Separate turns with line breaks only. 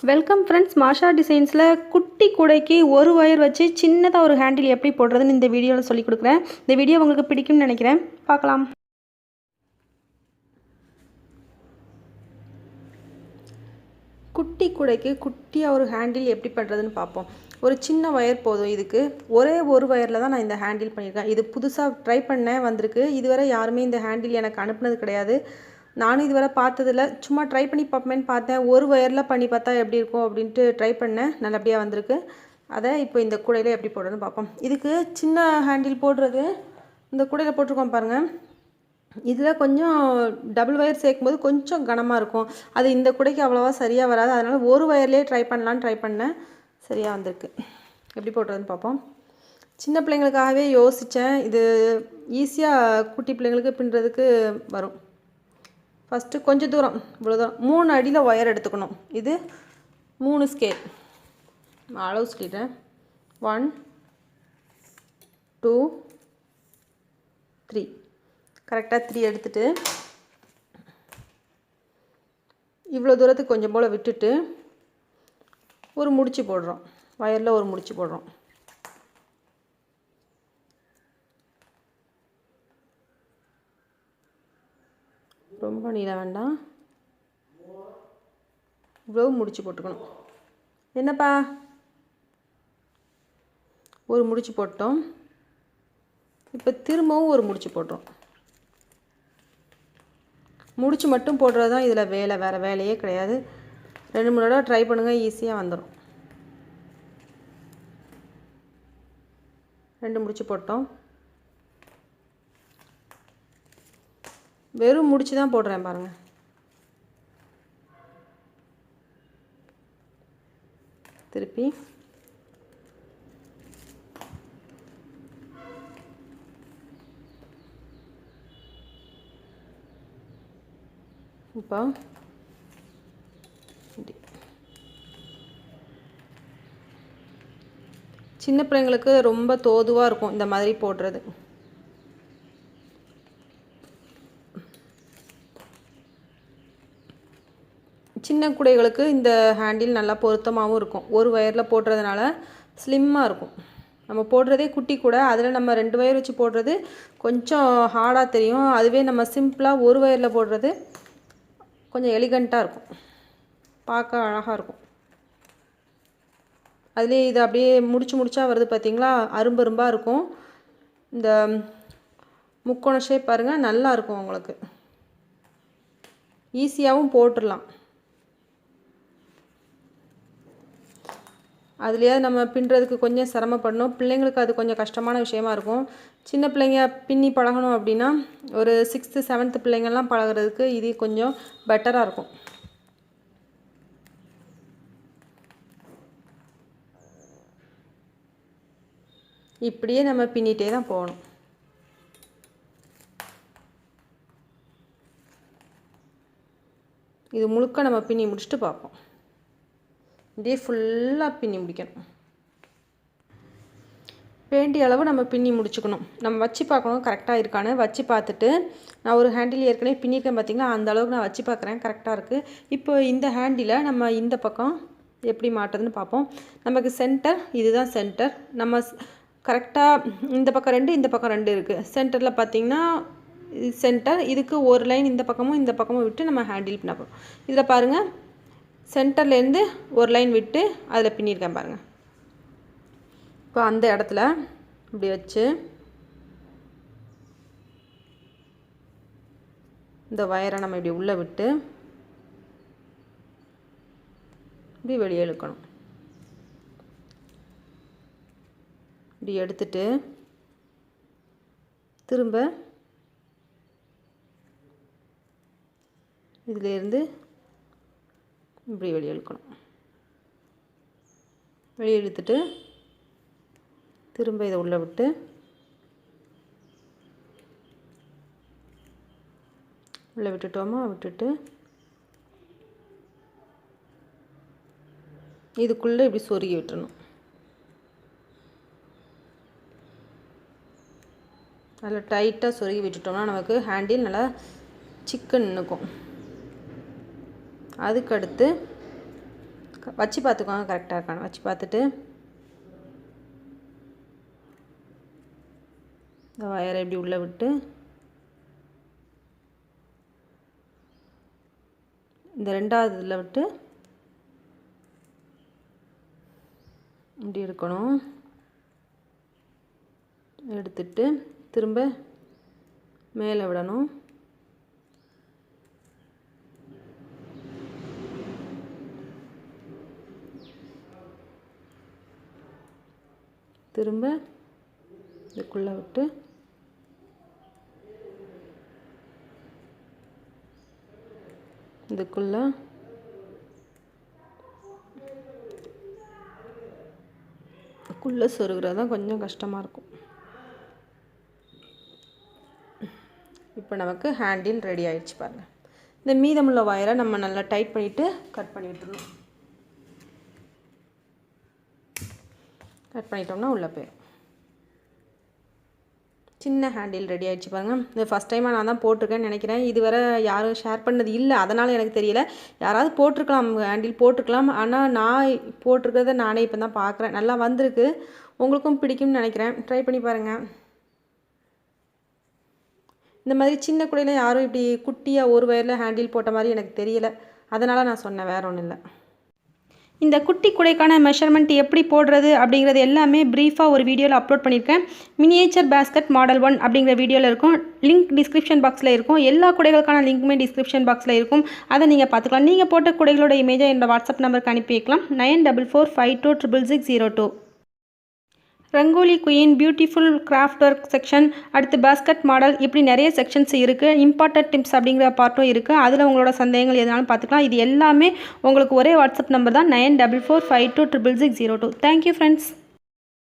Welcome friends. மாஷா டிசைன்ஸில் குட்டி கூடைக்கு ஒரு ஒயர் வச்சு சின்னதாக ஒரு ஹேண்டில் எப்படி போடுறதுன்னு இந்த வீடியோவில் சொல்லிக் கொடுக்குறேன். இந்த வீடியோ உங்களுக்கு பிடிக்கும்னு நினைக்கிறேன். பார்க்கலாம். குட்டி கூடைக்கு குட்டியாக ஒரு ஹேண்டில் எப்படி பண்ணுறதுன்னு பார்ப்போம். ஒரு சின்ன ஒயர் போதும். இதுக்கு ஒரே ஒரு ஒயரில் தான் நான் இந்த ஹேண்டில் பண்ணியிருக்கேன். இது புதுசாக ட்ரை பண்ணேன், வந்திருக்கு. இதுவரை யாருமே இந்த ஹேண்டில் எனக்கு அனுப்புனது கிடையாது. நானும் இதுவரை பார்த்ததில்ல. சும்மா ட்ரை பண்ணி பார்ப்பேன்னு பார்த்தேன். ஒரு ஒயரில் பண்ணி பார்த்தா எப்படி இருக்கும் அப்படின்ட்டு ட்ரை பண்ணேன். நல்லபடியாக வந்திருக்கு. அதை இப்போ இந்த கூடையில் எப்படி போடுறதுன்னு பார்ப்போம். இதுக்கு சின்ன ஹேண்டில் போடுறது இந்த கூடையில் போட்டிருக்கோம் பாருங்கள். இதில் கொஞ்சம் டபுள் ஒயர் சேர்க்கும்போது கொஞ்சம் கனமாக இருக்கும். அது இந்த கூடைக்கு அவ்வளோவா சரியாக வராது. அதனால் ஒரு ஒயர்லேயே ட்ரை பண்ணேன். சரியாக வந்திருக்கு. எப்படி போடுறதுன்னு பார்ப்போம். சின்ன பிள்ளைங்களுக்காகவே யோசித்தேன். இது ஈஸியாக குட்டி பிள்ளைங்களுக்கு பின்னுறதுக்கு வரும். ஃபஸ்ட்டு கொஞ்சம் தூரம், இவ்வளோ தூரம் 3 அடியில் ஒயர் எடுத்துக்கணும். இது 3 ஸ்கேல் அளவு சொல்லிடுறேன். 1 2 3 கரெக்டாக 3 எடுத்துகிட்டு இவ்வளோ தூரத்துக்கு கொஞ்சம் போல் விட்டுட்டு ஒரு முடிச்சு போடுறோம். ஒயரில் ஒரு முடிச்சு போடுறோம். ரொம்ப நீளம் வேண்டாம். இவ்வளோ முடிச்சு போட்டுக்கணும். என்னப்பா, ஒரு முடிச்சு போட்டோம். இப்போ திரும்பவும் ஒரு முடிச்சு போடுறோம். முடிச்சு மட்டும் போடுறது தான் இதில் வேலை, வேறு வேலையே கிடையாது. 2-3 தடவை ட்ரை பண்ணுங்கள், ஈஸியாக வந்துடும். 2 முடிச்சு போட்டோம். வெறும் முடிச்சு தான் போடுறேன் பாருங்கள். திருப்பி இப்போ சின்ன பிள்ளைங்களுக்கு ரொம்ப தோதுவாக இருக்கும் இந்த மாதிரி போடுறது. சின்ன கூடைகளுக்கு இந்த ஹேண்டில் நல்லா பொருத்தமாகவும் இருக்கும். ஒரு ஒயரில் போடுறதுனால ஸ்லிம்மாக இருக்கும். நம்ம போடுறதே குட்டி கூடை, அதில் நம்ம 2 ஒயர் வச்சு போடுறது கொஞ்சம் ஹார்டாக தெரியும். அதுவே நம்ம சிம்பிளாக ஒரு ஒயரில் போடுறது கொஞ்சம் எலிகண்ட்டாக இருக்கும், பார்க்க அழகாக இருக்கும். அதுலேயே இது அப்படியே முடிச்சா வருது பார்த்திங்களா, அரும்பரும்பாக இருக்கும். இந்த முக்கோண ஷேப் பாருங்கள், நல்லா இருக்கும். உங்களுக்கு ஈஸியாகவும் போட்டுடலாம். அதுலேயே நம்ம பின்னுறதுக்கு கொஞ்சம் சிரமப்படணும். பிள்ளைங்களுக்கு அது கொஞ்சம் கஷ்டமான விஷயமா இருக்கும். சின்ன பிள்ளைங்க பின்னி பழகணும் அப்படின்னா ஒரு 6th 7th பிள்ளைங்கள்லாம் பழகிறதுக்கு இது கொஞ்சம் பெட்டராக இருக்கும். இப்படியே நம்ம பின்னிட்டே தான் போகணும். இது முழுக்க நம்ம பின்னி முடிச்சுட்டு பார்ப்போம். இதே ஃபுல்லாக பின்னி முடிக்கணும். வேண்டிய அளவு நம்ம பின்னி முடிச்சுக்கணும். நம்ம வச்சு பார்க்கணும் கரெக்டாக இருக்கான்னு. வச்சு பார்த்துட்டு நான் ஒரு ஹேண்டில் ஏற்கனவே பின்னிருக்கேன் பார்த்திங்களா, அந்த அளவுக்கு நான் வச்சு பார்க்குறேன், கரெக்டாக இருக்குது. இப்போ இந்த ஹேண்டிலை நம்ம இந்த பக்கம் எப்படி மாட்டுறதுன்னு பார்ப்போம். நமக்கு சென்டர் இதுதான் சென்டர். நம்ம கரெக்டாக இந்த பக்கம் 2 இந்த பக்கம் 2 இருக்குது. சென்டரில் பார்த்திங்கன்னா சென்டர். இதுக்கு ஒரு லைன் இந்த பக்கமும் விட்டு நம்ம ஹேண்டில் பின்ன போகிறோம். இதில் பாருங்கள், சென்டர்லேருந்து ஒரு லைன் விட்டு அதில் பின்னிருக்கேன் பாருங்கள். இப்போ அந்த இடத்துல இப்படி வச்சு இந்த வயரை நம்ம இப்படி உள்ளே விட்டு இப்படி வெளியே இழுக்கணும். இப்படி எடுத்துட்டு திரும்ப இதிலேருந்து இப்படி வெளியே இழுக்கணும். வெளியே இழுத்துட்டு திரும்ப இதை உள்ளே விட்டு உள்ளே விட்டுட்டு இதுக்குள்ளே இப்படி சொருகி விட்டுறணும். நல்லா டைட்டாக சொருகி விட்டுட்டோம்னா நமக்கு ஹேண்டில் நல்லா சிக்கன் நிற்கும். அதுக்கடுத்து வச்சு பார்த்துக்கோங்க கரெக்டாக இருக்கானு வச்சு பார்த்துட்டு இந்த வயரை இப்படி உள்ளே விட்டு இந்த ரெண்டாவது இதில் விட்டு இப்படி இருக்கணும். எடுத்துட்டு திரும்ப மேலே விடணும். திரும்ப இதுக்குள்ளே விட்டு இதுக்குள்ளே சொருகிறது தான் கொஞ்சம் கஷ்டமாக இருக்கும். இப்போ நமக்கு ஹேண்டில் ரெடி ஆகிடுச்சு பாருங்கள். இந்த மீதமுள்ள வயரை நம்ம நல்லா டைட் பண்ணிவிட்டு கட் பண்ணி விட்டுருணும். கட் பண்ணிட்டோம்னா உள்ளே போயிடும். சின்ன ஹேண்டில் ரெடி ஆகிடுச்சு பாருங்கள். இது ஃபஸ்ட் டைமாக நான் தான் போட்டிருக்கேன்னு நினைக்கிறேன். இதுவரை யாரும் ஷேர் பண்ணது இல்லை, அதனால் எனக்கு தெரியல. யாராவது போட்டிருக்கலாம், ஹேண்டில் போட்டிருக்கலாம். ஆனால் நான் போட்டிருக்கிறத நானே இப்போ தான் பார்க்குறேன். நல்லா வந்திருக்கு. உங்களுக்கும் பிடிக்கும்னு நினைக்கிறேன். ட்ரை பண்ணி பாருங்கள். இந்த மாதிரி சின்ன குடையில் யாரும் இப்படி குட்டியாக ஒரு வயரில் ஹேண்டில் போட்ட மாதிரி எனக்கு தெரியலை. அதனால் நான் சொன்னேன், வேறு ஒன்றும் இல்லை. இந்த குட்டி குடைக்கான மெஷர்மெண்ட் எப்படி போடுறது அப்படிங்கிறது எல்லாமே ப்ரீஃபாக ஒரு வீடியோவில் அப்லோட் பண்ணியிருக்கேன். மினியேச்சர் பேஸ்கெட் மாடல் 1 அப்படிங்கிற வீடியோவில் இருக்கும். லிங்க் டிஸ்கிரிப்ஷன் பாக்ஸில் இருக்கும். எல்லா குடைகளுக்கான லிங்க்குமே டிஸ்கிரிப்ஷன் பாக்ஸில் இருக்கும். அதை நீங்கள் பார்த்துக்கலாம். நீங்கள் போட்ட குடைகளோட இமேஜை என்னோட வாட்ஸ்அப் நம்பருக்கு அனுப்பி வைக்கலாம். 9445266602. Rangoli queen, beautiful craft work section, அடுத்து பாஸ்கெட் மாடல், இப்படி நிறைய செக்ஷன்ஸ் இருக்குது. இம்பார்ட்டன்ட் டிப்ஸ் அப்படிங்கிற பார்ட்டும் இருக்குது. அதில் உங்களோட சந்தேகங்கள் எதுனாலும் பார்த்துக்கலாம். இது எல்லாமே உங்களுக்கு ஒரே வாட்ஸ்அப் நம்பர் தான் 9445266602. Thank you friends.